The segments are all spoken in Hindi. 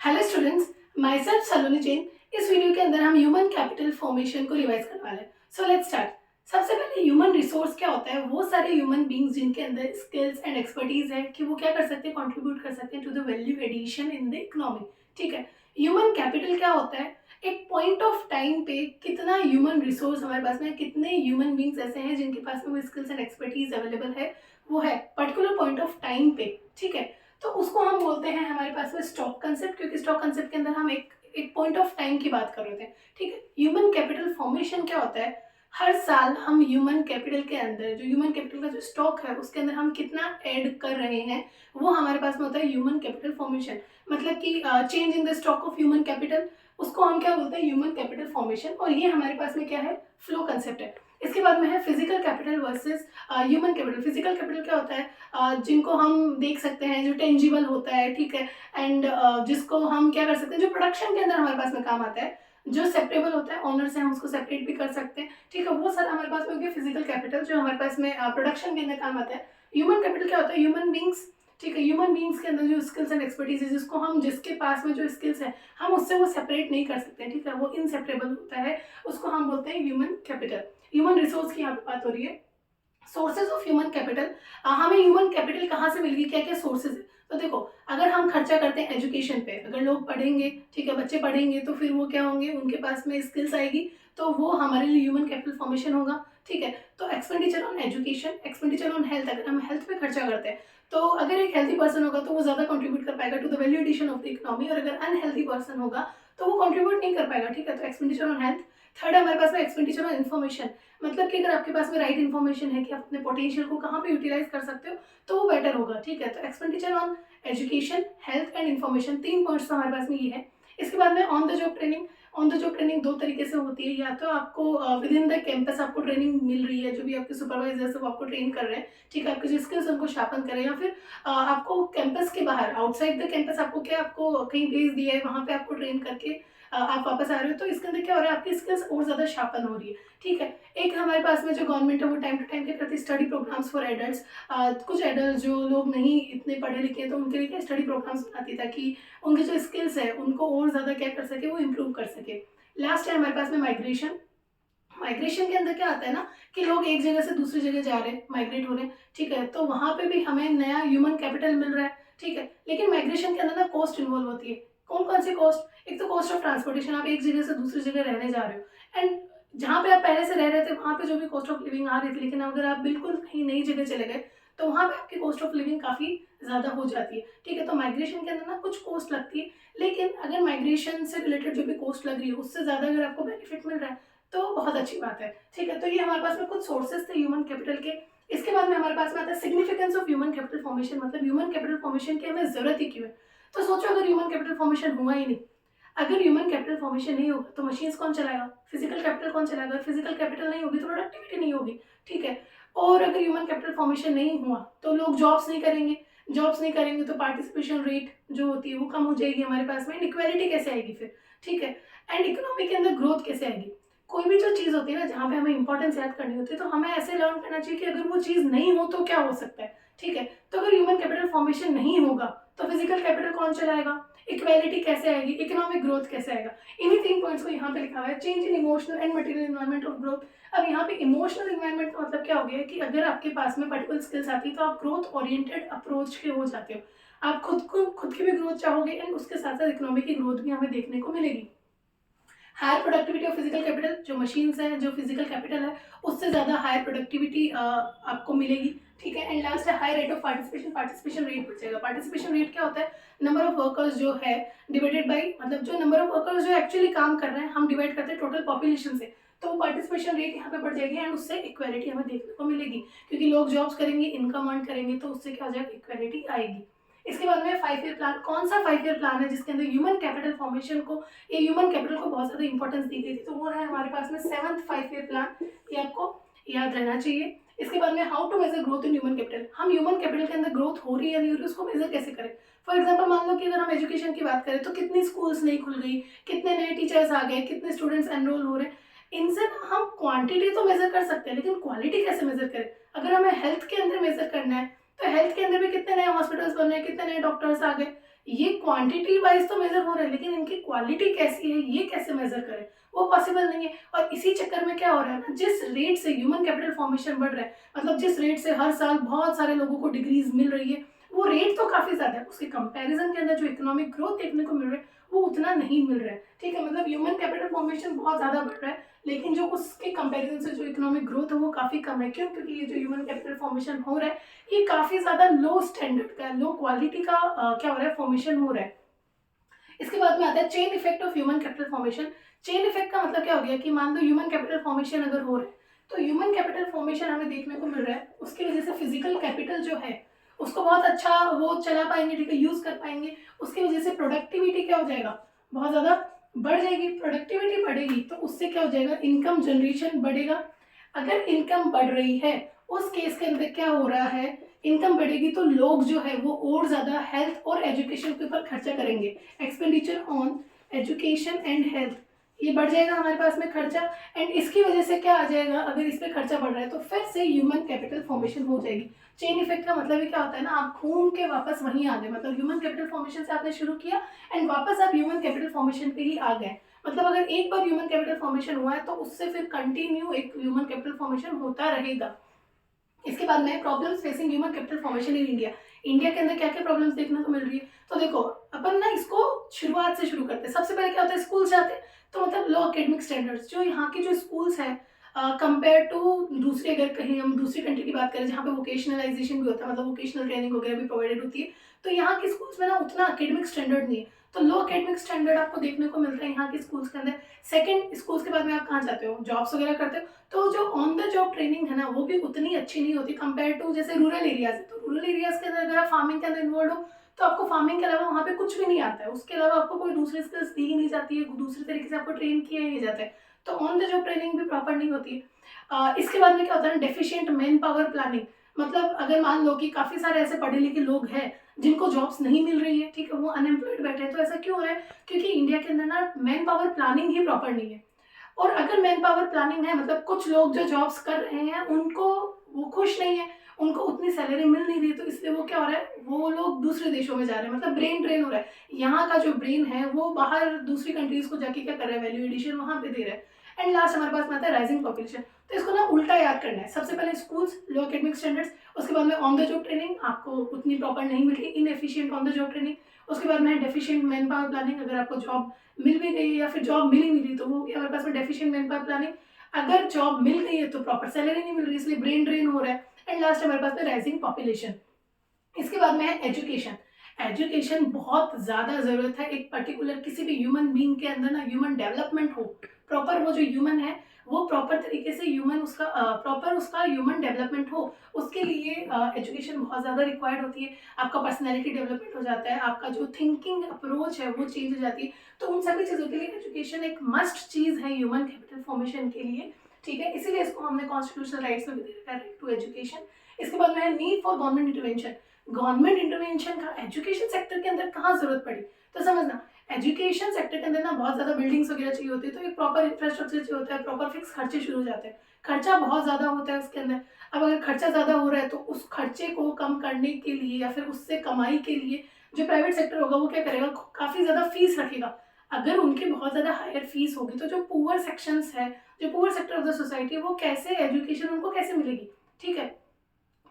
हेलो स्टूडेंट्स, माई सेल्फ सलोनी जैन। इस वीडियो के अंदर हम ह्यूमन कैपिटल फॉर्मेशन को रिवाइज करने वाले हैं। So let's start. सबसे पहले ह्यूमन रिसोर्स क्या होता है? वो सारे ह्यूमन बींग्स जिनके अंदर स्किल्स एंड एक्सपर्टीज है कि वो क्या कर सकते हैं, कंट्रीब्यूट कर सकते हैं to the value addition in the economy. ठीक है। ह्यूमन कैपिटल क्या होता है? एक पॉइंट ऑफ टाइम पे कितना ह्यूमन रिसोर्स हमारे पास में, कितने ह्यूमन बींग्स ऐसे हैं जिनके पास में वो स्किल्स एंड एक्सपर्टीज अवेलेबल है, वो है पर्टिकुलर पॉइंट ऑफ टाइम पे। ठीक है। तो उसको हम बोलते हैं हमारे पास में स्टॉक कंसेप्ट, क्योंकि स्टॉक कंसेप्ट के अंदर हम एक पॉइंट ऑफ टाइम की बात कर रहे थे। ठीक है। ह्यूमन कैपिटल फॉर्मेशन क्या होता है? हर साल हम ह्यूमन कैपिटल के अंदर, जो ह्यूमन कैपिटल का जो स्टॉक है उसके अंदर हम कितना ऐड कर रहे हैं, वो हमारे पास में होता है ह्यूमन कैपिटल फॉर्मेशन। मतलब कि change in the stock of human capital, उसको हम क्या बोलते हैं? Human capital formation. और ये हमारे पास में क्या है? फ्लो कंसेप्ट है। इसके बाद में है physical capital versus human capital. Physical capital क्या होता है? जिनको हम देख सकते हैं, जो टेंजिबल होता है। ठीक है। एंड जिसको हम क्या कर सकते हैं, जो प्रोडक्शन के अंदर हमारे पास में काम आता है। जो सेपरेबल होता है, ऑनर से हम उसको सेपरेट भी कर सकते हैं। ठीक है। वो सारा हमारे पास में हो गया फिजिकल कैपिटल, जो हमारे पास में प्रोडक्शन के अंदर काम आता है। ह्यूमन कैपिटल क्या होता है? Human beings. ठीक है। ह्यूमन बींग्स के अंदर जो स्किल्स एंड एक्सपर्टीज है, जिसको हम, जिसके पास में जो स्किल्स है हम उससे वो सेपरेट नहीं कर सकते। ठीक है। वो इनसेपरेबल होता है, उसको हम बोलते हैं ह्यूमन कैपिटल। ह्यूमन रिसोर्स की यहाँ पे बात हो रही है। Sources of human capital. हमें ह्यूमन कैपिटल कहाँ से मिलेगी, क्या क्या सोर्सेज है? तो देखो, अगर हम खर्चा करते हैं एजुकेशन पे, अगर लोग पढ़ेंगे, ठीक है, बच्चे पढ़ेंगे, तो फिर वो क्या होंगे, उनके पास में स्किल्स आएगी, तो वो हमारे लिए ह्यूमन कैपिटल फॉर्मेशन होगा। ठीक है। तो expenditure on education, expenditure on health, अगर हम हेल्थ पे खर्चा करते हैं तो अगर एक हेल्थी पर्सन होगा तो वो ज्यादा कंट्रीब्यूट कर पाएगा to the value addition of the economy, और अगर अनहेल्थी पर्सन होगा तो वो कंट्रीब्यूट नहीं कर पाएगा। ठीक है। तो एक्सपेंडिचर ऑन हेल्थ। थर्ड है हमारे पास में एक्सपेंडिचर ऑन इन्फॉर्मेशन। मतलब कि अगर आपके पास में राइट इन्फॉर्मेशन है कि आप अपने पोटेंशियल को कहाँ पे यूटिलाइज कर सकते हो, तो वो बेटर होगा। ठीक है। तो expenditure on education, health and information, 3 points तो हमारे पास में ये है। इसके बाद में on the job training. On the job training दो तरीके से होती है, या तो आपको विद इन द कैंपस आपको ट्रेनिंग मिल रही है, जो भी आपके सुपरवाइजर है वो आपको ट्रेन कर रहे हैं। ठीक है। आपके जो स्किल्स उनको शार्पन कर रहे हैं, या फिर आपको कैंपस के बाहर, आउटसाइड द कैंपस, आपको क्या, आपको कहीं भेज दिया है, वहां पे आपको ट्रेन करके आप वापस आ रहे हो, तो इसके अंदर क्या हो रहा है, आपकी स्किल्स और ज्यादा शार्पन हो रही है। ठीक है। एक हमारे पास में जो गवर्नमेंट है वो टाइम टू टाइम क्या करती है, स्टडी प्रोग्राम्स फॉर एडल्ट्स। कुछ एडल्ट जो लोग नहीं इतने पढ़े लिखे हैं, तो उनके लिए क्या स्टडी प्रोग्राम्स बनाती है, ताकि उनके जो स्किल्स है उनको और ज्यादा क्या कर सके, वो इम्प्रूव कर सके। लास्ट है हमारे पास में माइग्रेशन। माइग्रेशन के अंदर क्या आता है ना, कि लोग एक जगह से दूसरी जगह जा रहे हैं, माइग्रेट हो रहे हैं। ठीक है। तो वहां पे भी हमें नया ह्यूमन कैपिटल मिल रहा है। ठीक है। लेकिन माइग्रेशन के अंदर ना कॉस्ट इन्वॉल्व होती है। कौन कौन सी कॉस्ट? एक तो कॉस्ट ऑफ ट्रांसपोर्टेशन, आप एक जगह से दूसरी जगह रहने जा रहे हो, एंड जहाँ पे आप पहले से रह रहे थे वहां पे जो भी कॉस्ट ऑफ लिविंग आ रही थी, लेकिन अगर आप बिल्कुल कहीं नई जगह चले गए तो वहां पे आपकी कॉस्ट ऑफ लिविंग काफी ज्यादा हो जाती है। ठीक है। तो माइग्रेशन के अंदर ना कुछ कॉस्ट लगती है, लेकिन अगर माइग्रेशन से रिलेटेड जो भी कॉस्ट लग रही है उससे ज्यादा अगर आपको बेनिफिट मिल रहा है तो बहुत अच्छी बात है। ठीक है। तो ये हमारे पास में कुछ सोर्सेस थे ह्यूमन कैपिटल के। इसके बाद में हमारे पास में आता है significance of human capital formation. मतलब ह्यूमन कैपिटल फॉर्मेशन की हमें जरूरत ही क्यों है? तो सोचो, अगर ह्यूमन कैपिटल फॉर्मेशन हुआ ही नहीं, अगर ह्यूमन कैपिटल फॉर्मेशन नहीं होगा तो मशीन्स कौन चलाएगा, फिजिकल कैपिटल कौन चलाएगा, फिजिकल कैपिटल नहीं होगी तो प्रोडक्टिविटी नहीं होगी। ठीक है। और अगर ह्यूमन कैपिटल फॉर्मेशन नहीं हुआ तो लोग जॉब्स नहीं करेंगे, जॉब्स नहीं करेंगे तो पार्टिसिपेशन रेट जो होती है वो कम हो जाएगी हमारे पास में, इक्वालिटी कैसे आएगी फिर? ठीक है। एंड इकोनॉमी के अंदर ग्रोथ कैसे आएगी? कोई भी जो चीज होती है ना, जहाँ पे हमें इंपॉर्टेंस याद करनी होती है, तो हमें ऐसे लर्न करना चाहिए कि अगर वो चीज नहीं हो तो क्या हो सकता है। ठीक है। तो अगर ह्यूमन कैपिटल फॉर्मेशन नहीं होगा तो फिजिकल कैपिटल कौन चलाएगा, इक्वालिटी कैसे आएगी, इकोनॉमिक ग्रोथ कैसे आएगा? इन्हीं 3 पॉइंट्स को यहाँ पे लिखा हुआ है, change in emotional and material environment of growth. अब यहाँ पे इमोशनल एनवायरमेंट का मतलब क्या हो गया कि अगर आपके पास में पर्टिकुलर स्किल्स आती है तो आप ग्रोथ ओरिएंटेड अप्रोच के हो जाते हो। आप खुद की भी ग्रोथ चाहोगे, एंड उसके साथ साथ इकोनॉमी की ग्रोथ भी हमें देखने को मिलेगी। Higher productivity of physical capital, जो मशीन्स है, जो फिजिकल कैपिटल है, उससे ज्यादा हायर प्रोडक्टिविटी आपको मिलेगी। ठीक है। एंड लास्ट है high rate of participation. Participation rate बढ़ जाएगा। पार्टिसिपेशन रेट क्या होता है? नंबर ऑफ वर्कर्स जो है डिवाइडेड बाई, मतलब जो नंबर ऑफ वर्कर्स जो एक्चुअली काम कर रहे हैं हम डिवाइड करते हैं टोटल पॉपुलेशन से, तो पार्टिसिपेशन रेट यहाँ पे बढ़ जाएगी, एंड उससे इक्वालिटी हमें देखने को मिलेगी, क्योंकि लोग जॉब्स करेंगे, इनकम अर्न करेंगे, तो उससे क्या हो जाएगा, इक्वालिटी आएगी। इसके बाद में 5 ईयर प्लान। कौन सा 5 ईयर प्लान है जिसके अंदर ह्यूमन कैपिटल फॉर्मेशन को, ये ह्यूमन कैपिटल को बहुत ज्यादा इंपॉर्टेंस दी गई थी? तो वो है हमारे पास में 7th 5 ईयर प्लान। ये आपको याद रहना चाहिए। इसके बाद में how to measure growth in human capital. हम ह्यूमन कैपिटल के अंदर ग्रोथ हो रही है नहीं हो रही, उसको मेजर कैसे करें? फॉर एग्जाम्पल, मान लो कि अगर हम एजुकेशन की बात करें तो कितनी स्कूल्स नहीं खुल गई, कितने नए टीचर्स आ गए, कितने स्टूडेंट्स एनरोल हो रहे हैं। इनसे ना हम क्वांटिटी तो मेजर कर सकते हैं, लेकिन क्वालिटी कैसे मेजर करें? अगर हमें हेल्थ के अंदर मेजर करना है तो हेल्थ के अंदर भी कितने नए हॉस्पिटल्स बन रहे हैं, कितने नए डॉक्टर्स आ गए, ये क्वांटिटी वाइज तो मेजर हो रहा है, लेकिन इनकी क्वालिटी कैसी है ये कैसे मेजर करें, वो पॉसिबल नहीं है। और इसी चक्कर में क्या हो रहा है ना, जिस रेट से ह्यूमन कैपिटल फॉर्मेशन बढ़ रहा है, मतलब जिस रेट से हर साल बहुत सारे लोगों को डिग्रीज मिल रही है, वो रेट तो काफी ज्यादा है, उसके कंपैरिजन के अंदर जो इकोनॉमिक ग्रोथ देखने को मिल रहा है वो उतना नहीं मिल रहा है। ठीक है, मतलब ह्यूमन कैपिटल फॉर्मेशन बहुत ज्यादा बढ़ रहा है, लेकिन जो उसके कंपैरिजन से जो इकोनॉमिक ग्रोथ है वो काफी कम है। क्यों? क्योंकि ये जो ह्यूमन कैपिटल फॉर्मेशन हो रहा है ये काफी ज्यादा लो स्टैंडर्ड का, लो क्वालिटी का क्या हो रहा है, फॉर्मेशन हो रहा है। इसके बाद में आता है chain effect of human capital formation. Chain effect का मतलब क्या हो गया कि मान लो ह्यूमन कैपिटल फॉर्मेशन अगर हो रहा है, तो ह्यूमन कैपिटल फॉर्मेशन हमें देखने को मिल रहा है, उसकी वजह से फिजिकल कैपिटल जो है उसको बहुत अच्छा वो चला पाएंगे, ठीक है, यूज कर पाएंगे। उसकी वजह से प्रोडक्टिविटी क्या हो जाएगा, बहुत ज्यादा बढ़ जाएगी। प्रोडक्टिविटी बढ़ेगी तो उससे क्या हो जाएगा, इनकम जनरेशन बढ़ेगा। अगर इनकम बढ़ रही है उस केस के अंदर क्या हो रहा है, इनकम बढ़ेगी तो लोग जो है वो और ज्यादा हेल्थ और एजुकेशन के ऊपर खर्चा करेंगे। Expenditure on education and health, ये बढ़ जाएगा हमारे पास में खर्चा। एंड इसकी वजह से क्या आ जाएगा, अगर इस पे खर्चा बढ़ रहा है तो फिर से ह्यूमन कैपिटल फॉर्मेशन हो जाएगी। चेन इफेक्ट का मतलब ही क्या होता है ना, आप घूम के वापस वहीं आ गए, मतलब ह्यूमन कैपिटल फॉर्मेशन से आपने शुरू किया एंड वापस आप ह्यूमन कैपिटल फॉर्मेशन पे ही आ गए। मतलब अगर एक बार ह्यूमन कैपिटल फॉर्मेशन हुआ है तो उससे फिर कंटिन्यू एक ह्यूमन कैपिटल फॉर्मेशन होता रहेगा। इसके बाद में problems facing human capital formation in India. India के अंदर क्या क्या प्रॉब्लम्स देखने को मिल रही है, तो देखो अपन ना इसको शुरुआत से शुरू करते हैं। सबसे पहले क्या होता है, स्कूल जाते हैं तो मतलब लो एकेडमिक स्टैंडर्ड्स, जो यहाँ की जो स्कूल्स हैं कंपेयर टू दूसरे, अगर कहीं हम दूसरी कंट्री की बात करें जहाँ पे वोकेशनलाइजेशन भी होता है, मतलब वोकेशनल ट्रेनिंग वगैरह भी प्रोवाइडेड होती है, तो यहाँ की स्कूल्स में ना उतना एकेडमिक स्टैंडर्ड नहीं है, तो लो एकेडमिक स्टैंडर्ड आपको देखने को मिलता है यहाँ के स्कूल्स के अंदर। सेकंड, स्कूल्स के बाद में आप कहाँ जाते हो, जॉब्स वगैरह करते हो, तो जो ऑन द जॉब ट्रेनिंग है ना वो भी उतनी अच्छी नहीं होती कंपेयर टू जैसे रूरल एरियाज है। तो रूरल एरियाज के अंदर अगर आप फार्मिंग के अंदर इन्वॉल्व हो तो आपको फार्मिंग के अलावा वहाँ पे कुछ भी नहीं आता है, उसके अलावा आपको कोई दूसरी स्किल्स दी ही नहीं जाती है, दूसरे तरीके से आपको ट्रेन किया ही नहीं जाता है, तो ऑन द जॉब ट्रेनिंग भी प्रॉपर नहीं होती है। इसके बाद में क्या होता है, डेफिशिएंट मैन पावर प्लानिंग। मतलब अगर मान लो कि काफी सारे ऐसे पढ़े लिखे लोग हैं जिनको जॉब्स नहीं मिल रही है, ठीक है, वो अनएम्प्लॉयड बैठे हैं, तो ऐसा क्यों हो रहा है, क्योंकि इंडिया के अंदर ना मैन पावर प्लानिंग ही प्रॉपर नहीं है। और अगर मैन पावर प्लानिंग है, मतलब कुछ लोग जो जॉब्स कर रहे हैं उनको वो खुश नहीं है, उनको उतनी सैलरी मिल नहीं रही, तो इसलिए वो क्या हो रहा है, वो लोग दूसरे देशों में जा रहे हैं, मतलब ब्रेन ड्रेन हो रहा है। यहाँ का जो ब्रेन है वो बाहर दूसरी कंट्रीज को जाके क्या कर रहा है, वैल्यू एडिशन वहां पे दे रहा है। एंड लास्ट हमारे पास में आता है राइजिंग पॉपुलेशन। तो इसको ना उल्टा याद करना है, सबसे पहले स्कूल्स, लो एकेडमिक स्टैंडर्ड्स, उसके बाद में ऑन द जॉब ट्रेनिंग आपको उतनी प्रॉपर नहीं मिल रही, inefficient on the job training, उसके बाद में डेफिशिएंट मैन पावर प्लानिंग, अगर आपको जॉब मिल भी गई है या फिर जॉब मिल ही नहीं रही तो वो हमारे पास में डेफिशिएंट मैन पावर प्लानिंग। अगर जॉब मिल गई है तो प्रॉपर सैलरी नहीं मिल रही, इसलिए ब्रेन ड्रेन हो रहा है। एंड लास्ट हमारे पास में राइजिंग पॉपुलेशन। इसके बाद में है एजुकेशन। एजुकेशन बहुत ज्यादा जरूरत है एक पर्टिकुलर किसी भी ह्यूमन बीइंग के अंदर ना, ह्यूमन डेवलपमेंट हो प्रॉपर, वो जो ह्यूमन है वो प्रॉपर तरीके से ह्यूमन उसका प्रॉपर उसका ह्यूमन डेवलपमेंट हो, उसके लिए एजुकेशन बहुत ज्यादा रिक्वायर्ड होती है। आपका पर्सनैलिटी डेवलपमेंट हो जाता है, आपका जो थिंकिंग अप्रोच है वो चेंज हो जाती है, तो उन सभी चीजों के लिए एजुकेशन एक मस्ट चीज है ह्यूमन कैपिटल फॉर्मेशन के लिए। ठीक है, इसीलिए इसको हमने कॉन्स्टिट्यूशनल राइट्स में भी दे रखा है, राइट टू एजुकेशन। इसके बाद में है need for government intervention. Government intervention का एजुकेशन सेक्टर के अंदर कहाँ जरूरत पड़ी, तो समझना एजुकेशन सेक्टर के अंदर ना बहुत ज्यादा बिल्डिंग्स वगैरह चाहिए होती है, तो एक प्रॉपर इंफ्रास्ट्रक्चर चाहिए होता है, प्रॉपर फिक्स खर्चे शुरू हो जाते हैं, खर्चा बहुत ज्यादा होता है उसके अंदर। अब अगर खर्चा ज्यादा हो रहा है तो उस खर्चे को कम करने के लिए या फिर उससे कमाई के लिए जो प्राइवेट सेक्टर होगा वो क्या करेगा, काफी ज्यादा फीस रखेगा। अगर उनकी बहुत ज्यादा हायर फीस होगी तो जो पुअर सेक्शंस है, जो poor sector of the society, वो कैसे एजुकेशन उनको कैसे मिलेगी। ठीक है,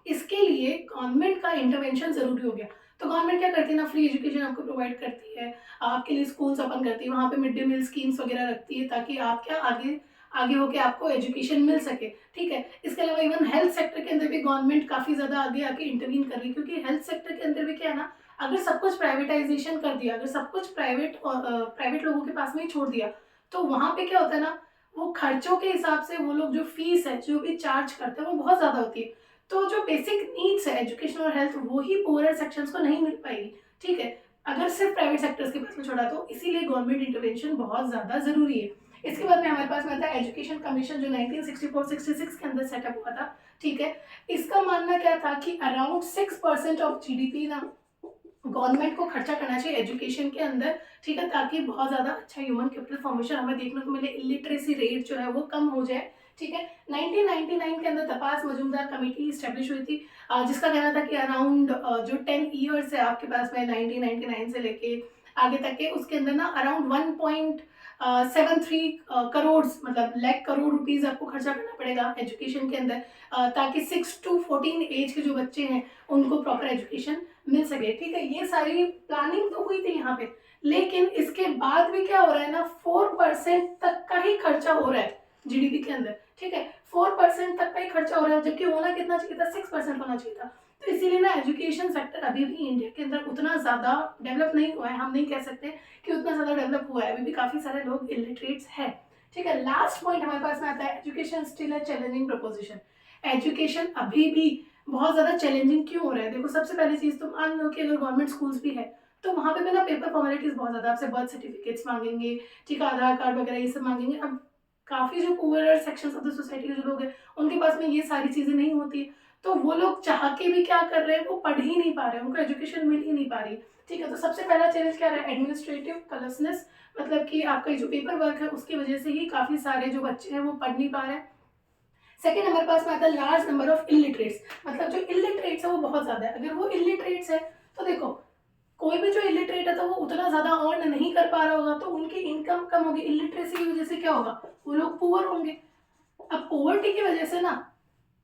इसके लिए गवर्नमेंट का इंटरवेंशन जरूरी हो गया। तो गवर्नमेंट क्या करती है ना, फ्री एजुकेशन आपको प्रोवाइड करती है, आपके लिए स्कूल्स ओपन करती है, वहाँ पे मिड डे मील स्कीम्स वगैरह रखती है ताकि आप क्या आगे आगे होके आपको एजुकेशन मिल सके। ठीक है, इसके अलावा इवन हेल्थ सेक्टर के अंदर भी गवर्नमेंट काफी ज्यादा आगे आके इंटरवीन कर रही है, क्योंकि हेल्थ सेक्टर के अंदर भी क्या है ना, अगर सब कुछ प्राइवेटाइजेशन कर दिया, अगर सब कुछ प्राइवेट लोगों के पास में ही छोड़ दिया, तो वहां पे क्या होता है ना, वो खर्चों के हिसाब से वो लोग जो फीस है जो भी चार्ज करते हैं वो बहुत ज्यादा होती है, तो जो बेसिक नीड्स है एजुकेशन और हेल्थ वो ही पुअर सेक्शंस को नहीं मिल पाएगी। ठीक है, अगर सिर्फ प्राइवेट सेक्टर्स के पास में छोड़ा, तो इसीलिए गवर्नमेंट इंटरवेंशन बहुत ज्यादा जरूरी है। इसके बाद में हमारे पास में आता है एजुकेशन कमीशन, जो 1964-66 के अंदर सेटअप हुआ था। ठीक है, इसका मानना क्या था कि अराउंड 6% ऑफ जीडीपी ना गवर्नमेंट को खर्चा करना चाहिए एजुकेशन के अंदर। ठीक है, ताकि बहुत ज्यादा अच्छा ह्यूमन कैपिटल फॉर्मेशन हमें देखने को मिले, इलिटरेसी रेट जो है वो कम हो जाए, ठीक है। 1999 के अंदर तपास मजूमदार कमेटी स्टैब्लिश हुई थी, जिसका कहना था कि अराउंड जो 10 ईयर्स है आपके पास में 1999 से लेके आगे तक के, उसके अंदर ना अराउंड 1.73 करोड़ मतलब लाख करोड़ रुपीस आपको खर्चा करना पड़ेगा एजुकेशन के अंदर, ताकि 6 to 14 एज के जो बच्चे हैं उनको प्रॉपर एजुकेशन मिल सके। ठीक है, ये सारी प्लानिंग तो हुई थी यहाँ पे, लेकिन इसके बाद भी क्या हो रहा है ना, 4% तक का ही खर्चा हो रहा है जीडीपी के अंदर। ठीक है, 4% तक का ही खर्चा हो रहा है, जबकि होना कितना चाहिए था, 6% होना चाहिए था। तो इसीलिए ना एजुकेशन सेक्टर अभी भी इंडिया के अंदर उतना ज़्यादा डेवलप नहीं हुआ है। हम नहीं कह सकते कि उतना ज़्यादा डेवलप हुआ है, अभी भी काफ़ी सारे लोग इलिटरेट्स हैं। ठीक है, लास्ट पॉइंट हमारे पास में आता है, education still a challenging preposition. Education अभी भी बहुत ज़्यादा चैलेंजिंग क्यों हो रहा है? देखो, सबसे पहली चीज़ तो मान लो कि अगर गवर्नमेंट स्कूल्स भी है तो वहाँ पे भी ना पेपर फॉर्मेलिटीज बहुत ज़्यादा, आपसे बर्थ सर्टिफिकेट्स मांगेंगे, ठीक है, आधार कार्ड वगैरह ये सब मांगेंगे। अब काफ़ी जो poor sections of the society के जो लोग हैं उनके पास में ये सारी चीज़ें नहीं होती है, तो वो लोग चाह के भी क्या कर रहे हैं, वो पढ़ ही नहीं पा रहे हैं, उनको एजुकेशन मिल ही नहीं पा रही। ठीक है, तो सबसे पहला चैलेंज क्या रहा है, एडमिनिस्ट्रेटिव कलसनेस, मतलब कि आपका जो पेपर वर्क है उसकी वजह से ही काफ़ी सारे जो बच्चे हैं वो पढ़ नहीं पा रहे हैं। सेकेंड हमारे पास में आता है लार्ज नंबर ऑफ इलिटरेट्स, मतलब जो इलिटरेट्स है वो बहुत ज़्यादा है। अगर वो इलिटरेट्स है तो देखो, कोई भी जो इलिटरेट है तो वो उतना ज़्यादा अर्न नहीं कर पा रहा होगा, तो उनकी इनकम कम होगी। इलिटरेसी की वजह से क्या होगा, वो लोग पुअर होंगे। अब पोवर्टी की वजह से ना,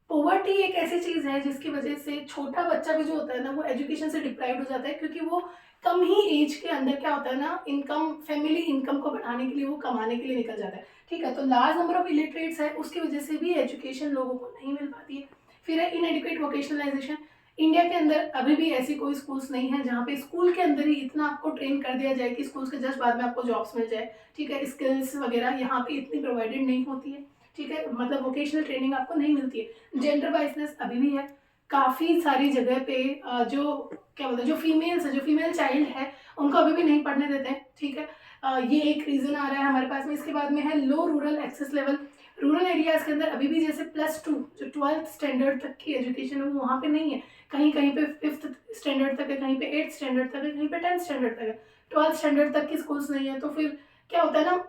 पोवर्टी एक ऐसी चीज है जिसकी वजह से छोटा बच्चा भी जो होता है ना वो एजुकेशन से डिप्राइव्ड हो जाता है, क्योंकि वो कम ही एज के अंदर क्या होता है ना, इनकम, फैमिली इनकम को बढ़ाने के लिए वो कमाने के लिए निकल जाता है। ठीक है, तो लार्ज नंबर ऑफ इलिटरेट्स है, उसकी वजह से भी एजुकेशन लोगों को नहीं मिल पाती है। फिर है इनएडिक्वेट वोकेशनलाइजेशन। इंडिया के अंदर अभी भी ऐसी कोई स्कूल्स नहीं है जहाँ पे स्कूल के अंदर ही इतना आपको ट्रेन कर दिया जाए कि स्कूल्स के जस्ट बाद में आपको जॉब्स मिल जाए। ठीक है, स्किल्स वगैरह यहाँ पे इतनी प्रोवाइडेड नहीं होती है। ठीक है, मतलब वोकेशनल ट्रेनिंग आपको नहीं मिलती है। जेंडर वाइजनेस अभी भी है काफ़ी सारी जगह पे, जो क्या बोलते हैं, जो फीमेल्स है, जो फीमेल चाइल्ड है उनको अभी भी नहीं पढ़ने देते हैं। ठीक है, ये एक रीज़न आ रहा है हमारे पास में। इसके बाद में है low rural access level. Rural areas के अंदर अभी भी जैसे +2 जो 12th स्टैंडर्ड तक की एजुकेशन है वो वहाँ पे नहीं है, कहीं कहीं पे 5th स्टैंडर्ड तक है, कहीं पे 8th स्टैंडर्ड तक है, कहीं पे 10th स्टैंडर्ड तक है, 12th स्टैंडर्ड तक की स्कूल्स नहीं है। तो फिर क्या होता है ना,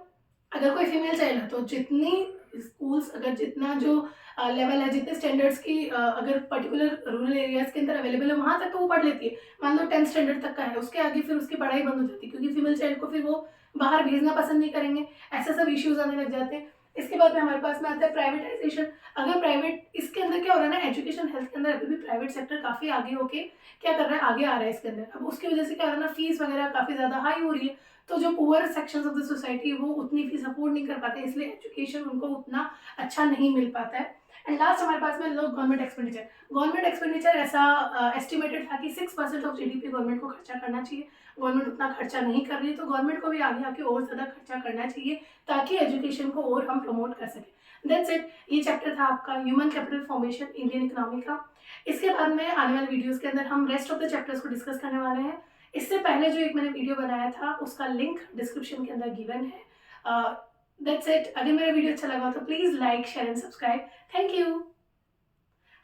अगर कोई फीमेल चाइल्ड है तो जितनी स्कूल्स, अगर जितना जो लेवल है, जितने स्टैंडर्ड्स की अगर पर्टिकुलर रूरल एरियाज के अंदर अवेलेबल है वहाँ तक तो वो पढ़ लेती है। मान लो 10th स्टैंडर्ड तक का है, उसके आगे फिर उसकी पढ़ाई बंद हो जाती है, क्योंकि फीमेल चाइल्ड को फिर वो बाहर भेजना पसंद नहीं करेंगे, ऐसे सब इश्यूज आने लग जाते हैं। इसके बाद में हमारे पास में आता है प्राइवेटाइजेशन। अगर प्राइवेट, इसके अंदर क्या हो रहा है ना, एजुकेशन हेल्थ के अंदर अभी भी प्राइवेट सेक्टर काफ़ी आगे होके क्या कर रहा है, आगे आ रहा है इसके अंदर। अब उसकी वजह से क्या हो रहा है ना, फीस वगैरह काफ़ी ज़्यादा हाई हो रही है, तो जो poor sections of the society वो उतनी फीस अफोर्ड नहीं कर पाते, इसलिए एजुकेशन उनको उतना अच्छा नहीं मिल पाता है। एंड लास्ट हमारे पास में लोग गवर्नमेंट एक्सपेंडिचर। गवर्नमेंट एक्सपेंडिचर ऐसा एस्टिमेटेड था कि 6% ऑफ जीडीपी गवर्नमेंट को खर्चा करना चाहिए। गवर्नमेंट उतना खर्चा नहीं कर रही है, तो गवर्नमेंट को भी आगे आके और ज़्यादा खर्चा करना चाहिए ताकि एजुकेशन को और हम प्रमोट कर सकें। दैट्स इट, ये चैप्टर था आपका human capital formation Indian economy का। इसके बाद में आने वाले वीडियोज़ के अंदर हम रेस्ट ऑफ द चैप्टर्स को डिस्कस करने वाले हैं। इससे पहले जो एक मैंने वीडियो बनाया था उसका लिंक डिस्क्रिप्शन के अंदर गिवन है। दैट्स इट, अगर मेरा वीडियो अच्छा लगा तो please like, share and subscribe. Thank you.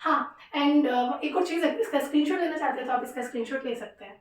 हाँ, एंड एक और चीज़ है, इसका स्क्रीनशॉट लेना चाहते हैं तो आप इसका स्क्रीनशॉट ले सकते हैं।